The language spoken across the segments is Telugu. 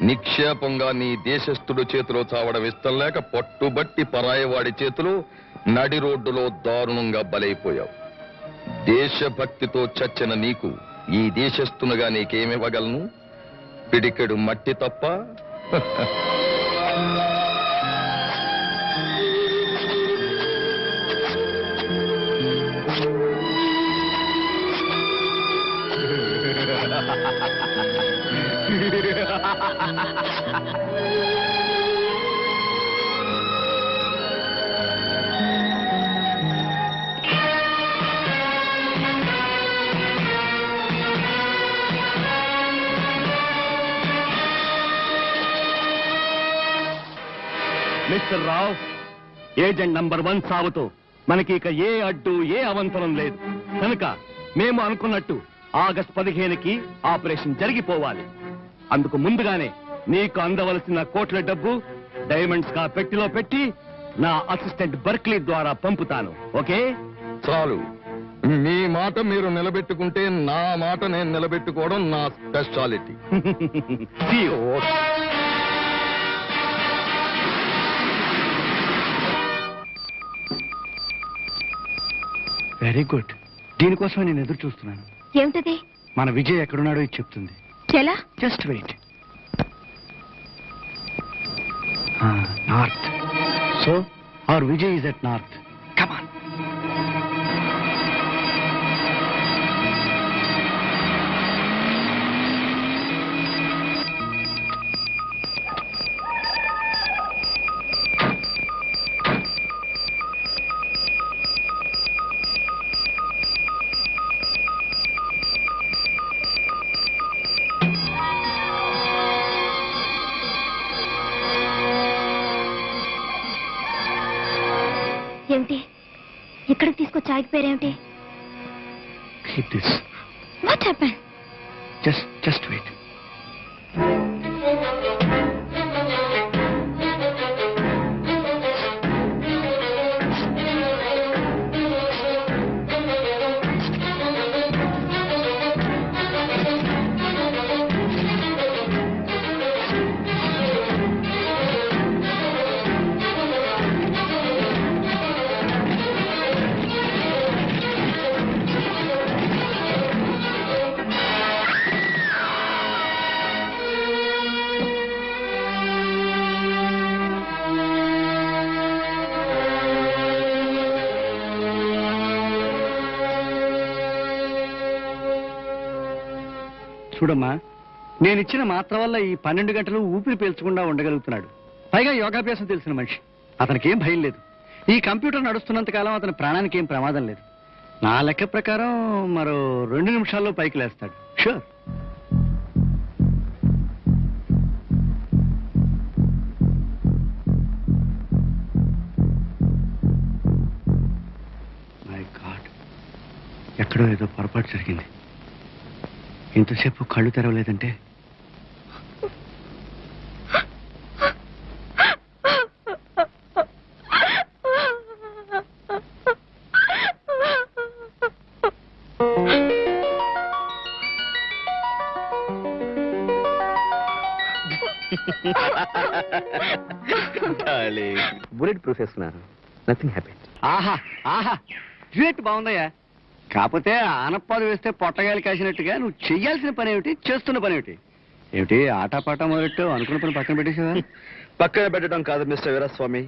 నిక్షేపంగా నీ దేశస్థుడు చేతిలో చావడం ఇష్టం లేక పట్టుబట్టి పరాయవాడి చేతిలో నడి రోడ్డులో దారుణంగా బలైపోయావు. దేశభక్తితో చచ్చిన నీకు ఈ దేశస్థునుగా నీకేమివ్వగలను? పిడికెడు మట్టి తప్ప. మిస్టర్ రావ్, ఏజెంట్ నంబర్ 1 సావుతో మనకి ఇక ఏ అడ్డు ఏ అవంతరం లేదు కనుక మేము అనుకున్నట్టు ఆగస్టు 15కి ఆపరేషన్ జరిగిపోవాలి. అందుకు ముందుగానే నీకు అందవలసిన కోట్ల డబ్బు డైమండ్స్ గా పెట్టిలో పెట్టి నా అసిస్టెంట్ బర్క్లీ ద్వారా పంపుతాను. ఓకే? చాలు. మీ మాట మీరు నిలబెట్టుకుంటే నా మాట నేను నిలబెట్టుకోవడం నా స్పెషాలిటీ. Very good. దీనికోసం నేను ఎదురు చూస్తున్నాను. ఏమిటది? మన విజయ్ ఎక్కడున్నాడో ఇది చెప్తుంది. ఎలా? Just wait. North. So our Vijay is at north. Come on. ఏమిటి? ఇక్కడికి తీసుకొచ్చి ఆగి పేరేమిటి? Keep this. What happened? Just wait. చూడమ్మా, నేనిచ్చిన మాత్ర వల్ల ఈ 12 గంటలు ఊపిరి పీల్చకుండా ఉండగలుగుతున్నాడు. పైగా యోగాభ్యాసం తెలిసిన మనిషి. అతనికి ఏం భయం లేదు. ఈ కంప్యూటర్ నడుస్తున్నంత కాలం అతని ప్రాణానికి ఏం ప్రమాదం లేదు. నా లెక్క ప్రకారం మరో 2 నిమిషాల్లో పైకి లేస్తాడు. షూర్. మై గాడ్, ఎక్కడో ఏదో పొరపాటు జరిగింది. ఇంతసేపు కళ్ళు తెరవలేదంటే బుల్లెట్ ప్రూఫ్ వేస్తున్నారు. Nothing happen. ఆహా ఆహా, డ్యూయెట్ బాగుందయ్యా. కాకపోతే ఆనప్పాలు వేస్తే పొట్టగాయలు కాసినట్టుగా నువ్వు చెయ్యాల్సిన పని ఏమిటి, చేస్తున్న పని ఏమిటి? ఏమిటి ఆటపాట మొదలెట్టు అనుకున్న పని పక్కన పెట్టేసావా? పక్కన పెట్టడం కాదు మిస్టర్ వీరస్వామి,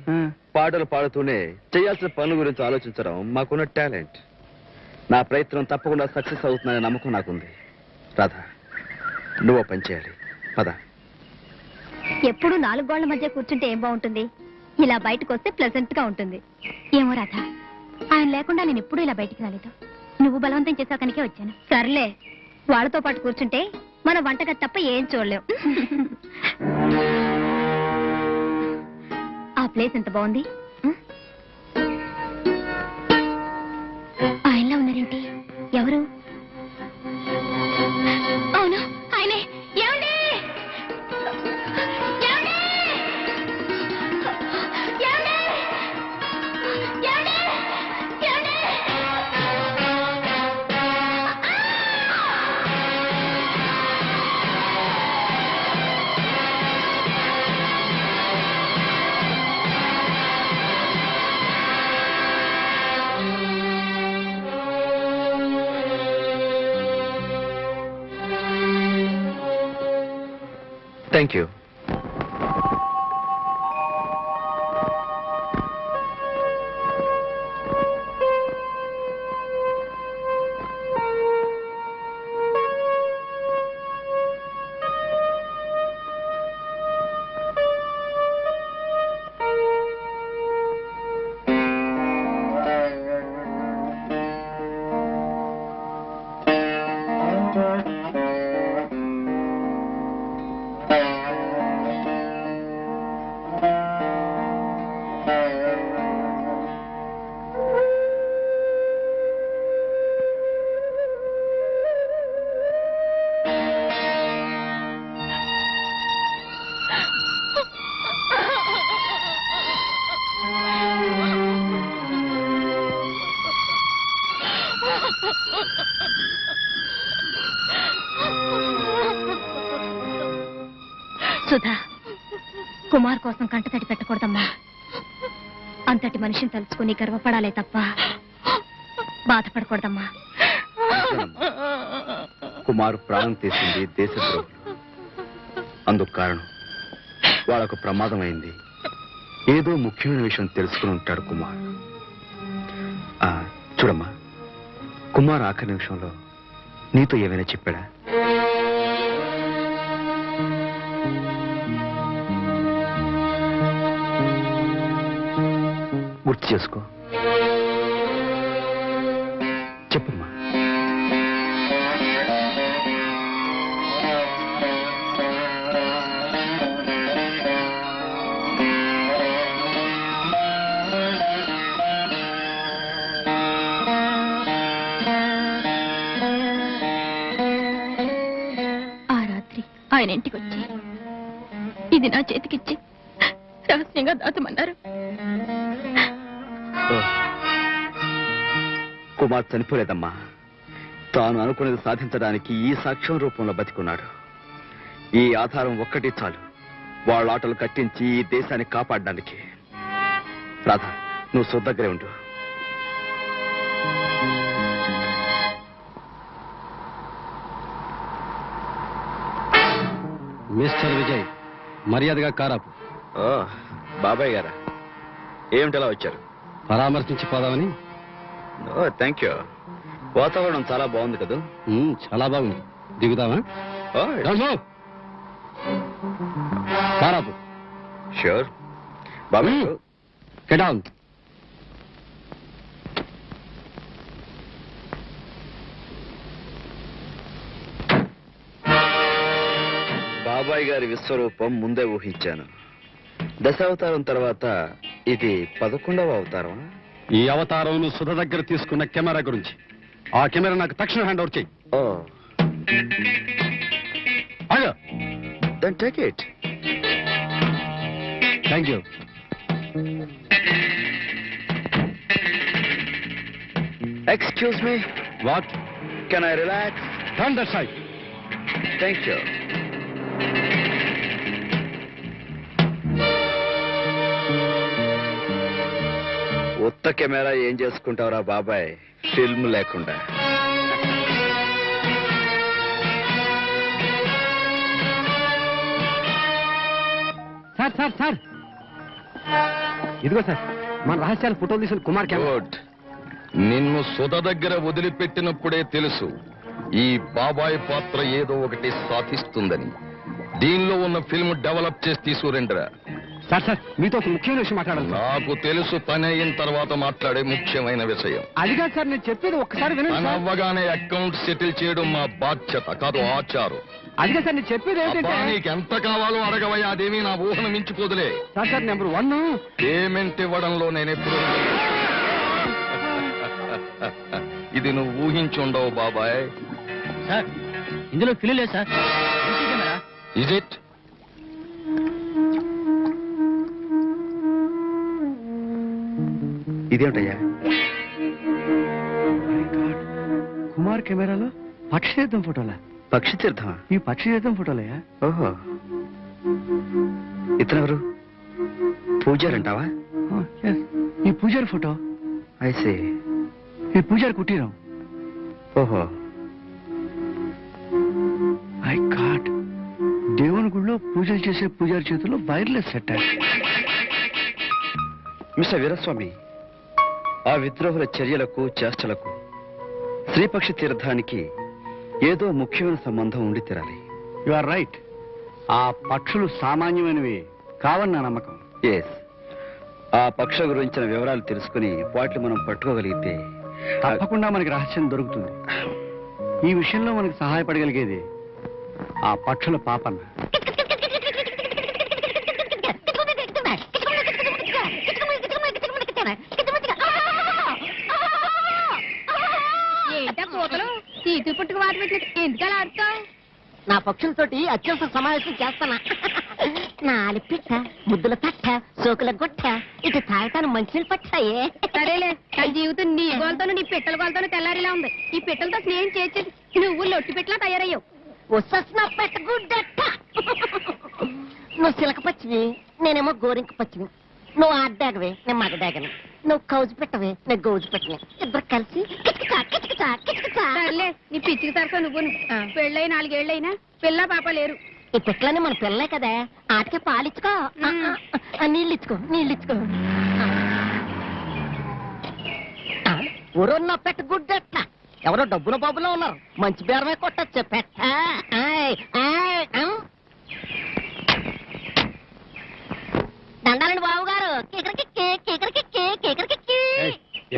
పాటలు పాడుతూనే చేయాల్సిన పనుల గురించి ఆలోచించడం మాకున్న టాలెంట్. నా ప్రయత్నం తప్పకుండా సక్సెస్ అవుతుందనే నమ్మకం నాకుంది. రాధా, నువ్వు పని చేయాలి. పద. ఎప్పుడు 4 గోళ్ల మధ్య కూర్చుంటే ఏం బాగుంటుంది? ఇలా బయటకు వస్తే ప్లెజెంట్ గా ఉంటుంది. ఏమో రాధా, ఆయన లేకుండా నేను ఎప్పుడూ ఇలా బయటికి రాలేదు. నువ్వు బలవంతం చేసావు కనుకే వచ్చాను. సర్లే, వాళ్ళతో పాటు కూర్చుంటే మన వంటగది తప్ప ఏం చూడలేం. ఆ ప్లేస్ ఎంత బాగుంది. ఆయనలో ఉన్నారేంటి? ఎవరు? అవును ఆయనే. ఏమండి? ఏమండి? ఏమండి? ఏమండి? ఏమండి? Thank you. సుధా, కుమార్ కోసం కంటతడి పెట్టకూడదమ్మా. అంతటి మనిషిని తలుచుకుని గర్వపడాలే తప్ప బాధపడకూడదమ్మా. కుమారు ప్రాణం తీసింది దేశద్రోహులు. అందుకు కారణం వాళ్ళకు ప్రమాదం అయింది. ఏదో ముఖ్యమైన విషయం తెలుసుకుని ఉంటాడు కుమార్. చూడమ్మా, కుమార్ ఆఖరి నిమిషంలో నీతో ఏమైనా చెప్పాడా? గుర్తు చేసుకో, చెప్పమ్మా. ఆ రాత్రి ఆయన ఇంటికి వచ్చి ఇది నా చేతికిచ్చి రహస్యంగా దాచమన్నారు. కుమార్ చనిపోలేదమ్మా. తాను అనుకునేది సాధించడానికి ఈ సాక్ష్యం రూపంలో బతికున్నాడు. ఈ ఆధారం ఒక్కటి చాలు వాళ్ళ ఆటలు కట్టించి ఈ దేశాన్ని కాపాడడానికి. రాధా, నువ్వు సొద్దగ్గరే ఉండు. మిస్టర్ విజయ్, మర్యాదగా కారాపు. బాబాయ్ గారా, ఏమిటలా వచ్చారు? పరామర్శించి పోదామని. Thank you. వాతావరణం చాలా బాగుంది కదా? చాలా బాగుంది. దిగుదామా? కారాపు. ష్యూర్ బాబాయ్. Get down. బాబాయ్ గారి విశ్వరూపం ముందే ఊహించాను. దశావతారం తర్వాత ఇది 11వ అవతారం. ఈ అవతారం నువ్వు సుధ దగ్గర తీసుకున్న కెమెరా గురించి. ఆ కెమెరా నాకు తక్షణ హ్యాండ్ ఓవర్ చెయ్యి. Then take it. Thank you. Excuse me. What? Can I relax? Turn that side. Thank you. ఉత్త కెమెరా ఏం చేసుకుంటావురా బాబాయ్, ఫిల్మ్ లేకుండా? సార్ సార్ సార్, ఇదిగో సార్ మన రహస్యాలు ఫోటోలు తీసిన కుమార్ కెమెరా. గుడ్. నిన్ను సుధ దగ్గర వదిలిపెట్టినప్పుడే తెలుసు ఈ బాబాయ్ పాత్ర ఏదో ఒకటి సాధిస్తుందని. దీనిలో ఉన్న ఫిల్మ్ డెవలప్ చేసి తీసుకురండిరా. సార్ సార్ మీతో ఒక ముఖ్యమైన విషయం మాట్లాడాలి సార్. నాకు తెలుసు, పని అయిన తర్వాత మాట్లాడే ముఖ్యమైన విషయం. అది కాదు సార్, నేను చెప్పేది ఒక్కసారి వినండి పని సార్. అవ్వగానే అకౌంట్ సెటిల్ చేయడం మా బాధ్యత కాదు, ఆచారం. అది కాదు సార్, నేను చెప్పేది అబ్బా, ఏంటంటే నీకు ఎంత కావాలో అడగవయ్యా, అదేమీ నా ఊహను మించిపోదులే. సార్ సార్ నెంబర్ 1 పేమెంట్ ఇవ్వడంలో నేనెప్పుడు ఇది నువ్వు ఊహించుండవు బాబాయ్. సార్ ఇందులో ఫిల్ లేదు సార్. Is it? ఇదేమిటయ్యా? కుమార్ కెమెరాలో పక్షి తీర్థం ఫోటోలా? పక్షి తీర్థమా? ఈ పక్షి తీర్థం ఫోటోలయ్యా? ఓహో, ఇతనెవరు? పూజారంటావా? yes. ఈ పూజారి ఫోటో. ఐసే. ఈ పూజారి కుటీరం. ఓహో, ఐ గాడ్, దేవుని గుళ్ళో పూజలు చేసే పూజారి చేతుల్లో వైర్లెస్ సెట్. మిస్టర్ వీరస్వామి, ఆ విద్రోహుల చర్యలకు చేష్టలకు శ్రీపక్షి తీర్థానికి ఏదో ముఖ్యమైన సంబంధం ఉండి తీరాలి. You are right. ఆ పక్షులు సామాన్యమైనవి కావని నా నమ్మకం. ఎస్, ఆ పక్షుల గురించిన వివరాలు తెలుసుకుని వాటిని మనం పట్టుకోగలిగితే తప్పకుండా మనకి రహస్యం దొరుకుతుంది. ఈ విషయంలో మనకి సహాయపడగలిగేది ఆ పక్షుల పాపన్న. ఏంటా కోతలు తీతు పుట్టుకు వాటి పెట్టినట్టు ఎందుకలా ఆడుతావు? నా పక్షులతోటి అత్యవసర సమావేశం చేస్తానా? నాలి పిట్ట, ముద్దుల తట్ట, సోకుల గుట్ట, ఇటు తాగటాను మంచినీళ్ళు పట్టాయే. సరేలే, నా జీవితం నీ గోలతోనూ నీ పిట్టల గోలతోనూ తెల్లారిలా ఉంది. ఈ పిట్టలతో స్నేహం చేసేది నువ్వు లొట్టి పెట్టలా తయారయ్యావు. వస్తొస్తున్న పెట్ట గుడ్డట్ట. నువ్వు సిలక పచ్చివి, నేనేమో గోరింక పచ్చివి. నువ్వు ఆడ్డాగవే, నేను మగడాగను. నువ్వు కౌజు పెట్టవే, నేను గౌజు పెట్టిన. ఇద్దరు కలిసి కిచకిచా కిచకిచా కిచకిచా. సర్లే, నీ పిచ్చికి సరసా నువ్వు. పెళ్ళై 4 ఏళ్ళైనా పిల్ల పాప లేరు. ఈ పిట్లని మన పిల్లలే కదా, ఆటకే పాలిచ్చుకో. నీళ్ళిచ్చుకో, నీళ్ళిచ్చుకో. ఊరున్న పెట్ట గుడ్డట్ట. ఎవరో డబ్బున బాబులో ఉన్నారు, మంచి బేరమే కొట్టచ్చు పెట్ట. దండాలండి బాబు గారు.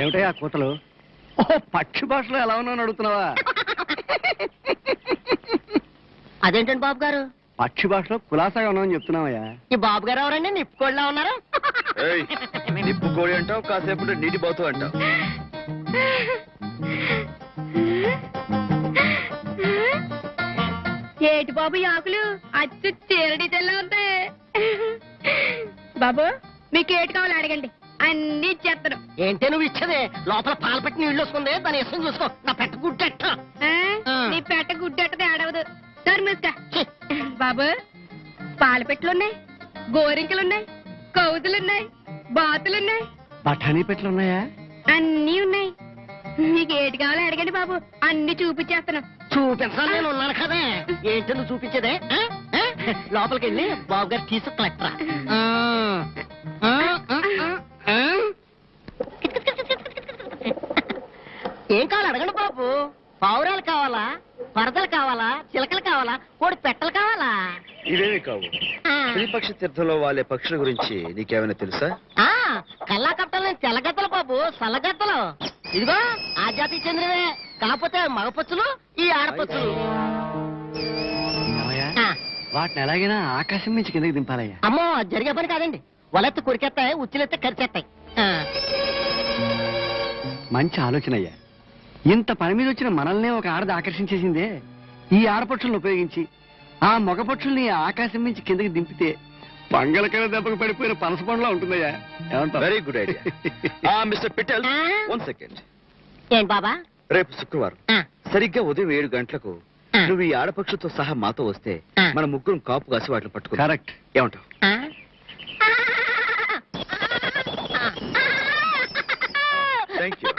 ఏమిటయ్యా కూతలు? ఓ, పక్షి భాషలో ఎలా ఉన్నావు అడుగుతున్నావా? అదేంటండి బాబు గారు, పక్షి భాషలో కులాసాగా ఉన్నావని చెప్తున్నావయ్యా. ఈ బాబు గారు ఎవరండి? నిప్పుకోళ్ళ ఉన్నారు. నిప్పు కోడి అంటావు, కాసేపు నీటి బాతు అంటావు. ఏటి బాబు ఈ ఆకులు అచ్చు చీరడి తెల్ల ఉంటాయి. బాబు మీకు ఏటి కావాలి అడగండి, అన్ని ఇచ్చేస్తాను. ఏంటే నువ్వు ఇచ్చేదే? లోపల పాలు పెట్టి నీళ్ళు వస్తుంది, దాని ఇష్టం చూసుకో. నా పెట్ట గుడ్డెట్ట. నీ పెట్ట గుడ్డెట్టది ఆడవదు. తర్మిస్కా బాబు, పాల పెట్టులున్నాయి, గోరింకలున్నాయి, కౌజులున్నాయి, బాతులున్నాయి, బఠానీ పెట్లు ఉన్నాయా? అన్నీ ఉన్నాయి. మీకు ఏటి కావాలో అడగండి బాబు, అన్ని చూపించేస్తాను. చూపించాలి, నేను ఉన్నాను కదా. ఏంటి నువ్వు చూపించేదే? లోపలికి వెళ్ళి బాబు గారు తీసుకులెట్టరా. ఏం కావాలి అడగండి బాబు. పావురాలు కావాలా, పరదలు కావాలా, చిలకలు కావాలా, కోడి పెట్టలు కావాలా? ఇవేమీ కావు. శ్రీపక్షి తీర్థంలో వాళ్ళే పక్షుల గురించి నీకేమైనా తెలుసా? కల్లా కప్పలు తెల్లగద్దలు బాబు, సల్లగద్దలు. ఇదిగో ఆ జాతికి చెందినవే, కాకపోతే మగపచ్చులు, ఈ ఆడపచ్చులు. వాటిని ఎలాగైనా ఆకాశం నుంచి కిందకి దింపాలయ్యా. అమ్మో, జరిగే పని కాదండి. వలెత్తి కొరికెత్తాయి, ఉచ్చులెత్తే కరిచేస్తాయి. మంచి ఆలోచన అయ్యా. ఇంత పని మీద వచ్చిన మనల్నే ఒక ఆడది ఆకర్షించేసిందే. ఈ ఆడపక్షులను ఉపయోగించి ఆ మగపక్షుల్ని ఆకాశం నుంచి కిందకి దింపితే పంగలకర దెబ్బకు పడిపోయిన పనస పండులా ఉంటుందయ్యా. ఏమంటావు? Very good idea. మిస్టర్ పిటల్, 1 సెకండ్. ఏంటి బాబా? రేపు శుక్రవారం సరిగ్గా ఉదయం 7 గంటలకు నువ్వు ఈ ఆడపక్షులతో సహా మాతో వస్తే మన ముగ్గురం కాపు కాసి వాటిని పట్టుకో. కరెక్ట్. ఏమంటావు? Thank you.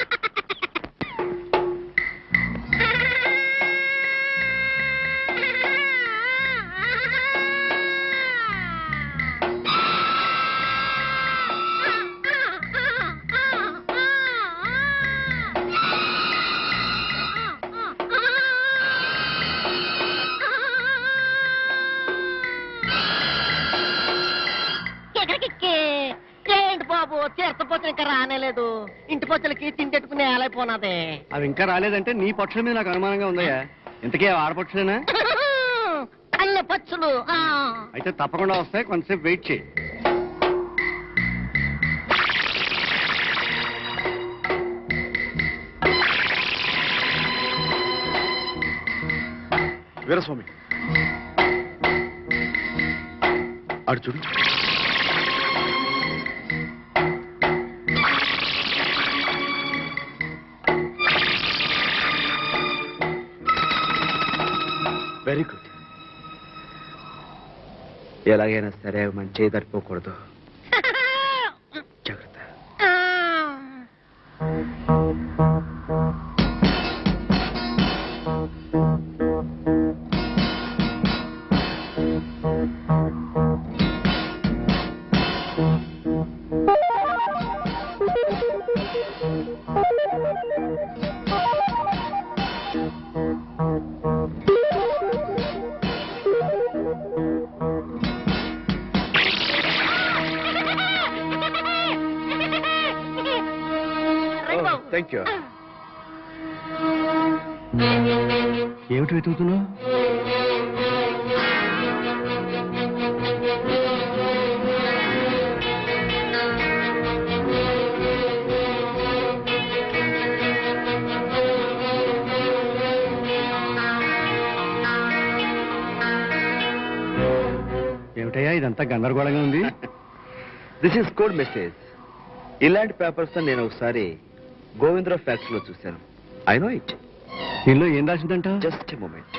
తీర్థపోతులు ఇంకా రానేలేదు. ఇంటి పొత్తులకి తింటెట్టుకుని ఏలైపోనాది. అవి ఇంకా రాలేదంటే నీ పక్షుల మీద నాకు అనుమానంగా ఉందయ్యా. ఇంతకీ ఆడపక్షులేనా? అన్న పచ్చులు. అయితే తప్పకుండా వస్తాయి, కొంతసేపు వెయిట్ చేయి. వీరస్వామి అడు చూడు. Very good. ఎలాగైనా సరే మన చేయి తడిపోకూడదు. జాగ్రత్త. Thank you. ఏమిటి వెతుకుతున్నావు? ఏమిటయ్యా ఇదంతా గందరగోళంగా ఉంది? This is code message. ఇలాంటి పేపర్స్ నేను ఒకసారి గోవిందరావు ఫ్యాక్టరీలో చూశాను. I know it. దీనిలో ఏం రాసిందంట? Just a moment.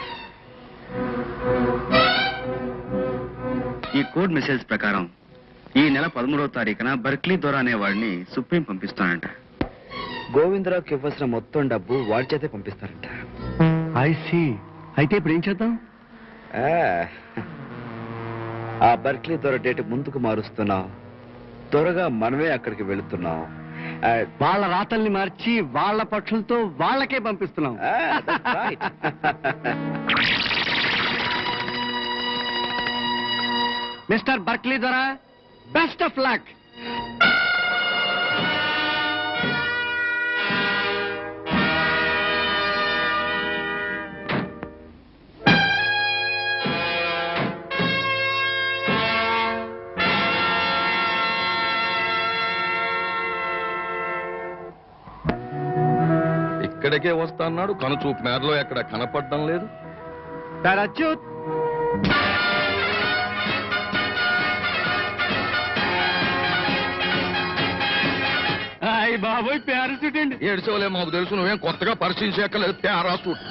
ఈ కోడ్ మెసేజ్ ప్రకారం ఈ నెల 13వ తారీఖున బర్క్లీ దొర అనే వాడిని సుప్రీం పంపిస్తానంట. గోవిందరావుకి ఇవ్వాల్సిన మొత్తం డబ్బు వాడి చేతే పంపిస్తారంట. I see. అయితే ఇప్పుడు ఏం చేద్దాం? ఆ బర్క్లీ దొర డేట్ ముందుకు మారుస్తున్నాం. త్వరగా మనమే అక్కడికి వెళుతున్నాం. వాళ్ళ రాతల్ని మార్చి వాళ్ళ పక్షులతో వాళ్ళకే పంపిస్తున్నాం. మిస్టర్ బర్క్లీ దొర, బెస్ట్ ఆఫ్ లక్. ఇక్కడికే వస్తా అన్నాడు, కనుచూపు మేరలో ఎక్కడ కనపడడం లేదు. అచ్యుత్, బాబోయ్ పారాసూట్ అండి. ఏడ్చవలే, మాకు తెలుసు, నువ్వేం కొత్తగా పరిశీలించక్కర్లేదు. పారాసూట్.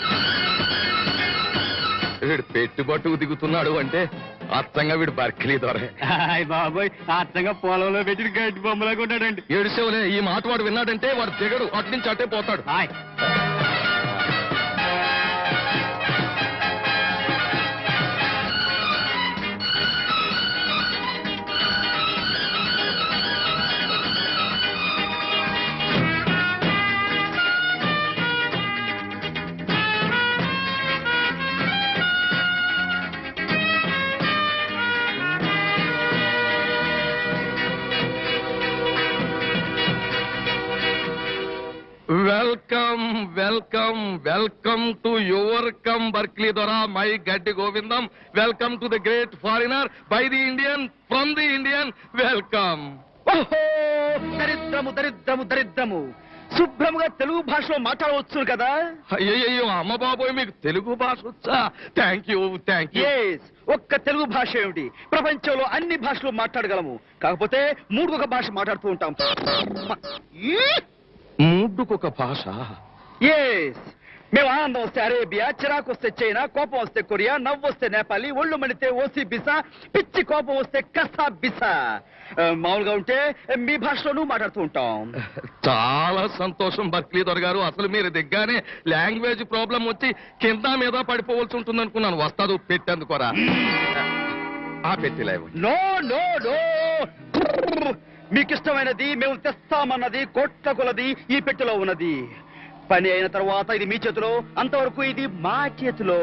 వీడు పెట్టుబట్టుకు దిగుతున్నాడు అంటే అచ్చంగా వీడు బర్క్లీ దొరే. బాబోయ్ అచ్చంగా పొలంలో పెట్టి గడ్డి బొమ్మలాగా ఉన్నాడండి. ఏడ్చవలే, ఈ మాట వాడు విన్నాడంటే వాడు దిగడు, అటు నుంచి అట్టే పోతాడు. Welcome welcome welcome to your come Berkeley దొరా, my Gaddi Govindam. Welcome to the great foreigner by the Indian, from the Indian. Welcome. దరిద్రము దరిద్రము దరిద్రము. శుభ్రముగా తెలుగు భాషలో మాట్లాడవచ్చు కదా? అయ్యయ్యో, అమ్మ బాబోయ్, మీకు తెలుగు భాష వచ్చా? Thank you, thank you. ఒక్క తెలుగు భాష ఏమిటి, ప్రపంచంలో అన్ని భాషలు మాట్లాడగలము. కాకపోతే మూడొక భాష మాట్లాడుతూ ఉంటాం. మూడుకొక భాష. మేము ఆనందం వస్తే అరేబియా, చిరాకు వస్తే చైనా, కోపం వస్తే కొరియా, నవ్వు వస్తే నేపాలి, ఒళ్ళు మణితే ఓసి బిసా, పిచ్చి కోపం వస్తే కసా బిసా. మామూలుగా ఉంటే మీ భాషలోనూ మాట్లాడుతూ ఉంటాం. చాలా సంతోషం బర్క్లీ దొర గారు. అసలు మీరు దిగ్గానే లాంగ్వేజ్ ప్రాబ్లం వచ్చి కింద మీద పడిపోవలసి ఉంటుంది అనుకున్నాను. వస్తాదు పెట్టేందుకోరా. ఆ పెట్టిలేవు. నో నో నో, మీకు ఇష్టమైనది మేము తెస్తామన్నది కోట్ల కొలది ఈ పెట్టెలో ఉన్నది. పని అయిన తర్వాత ఇది మీ చేతిలో, అంతవరకు ఇది మా చేతిలో.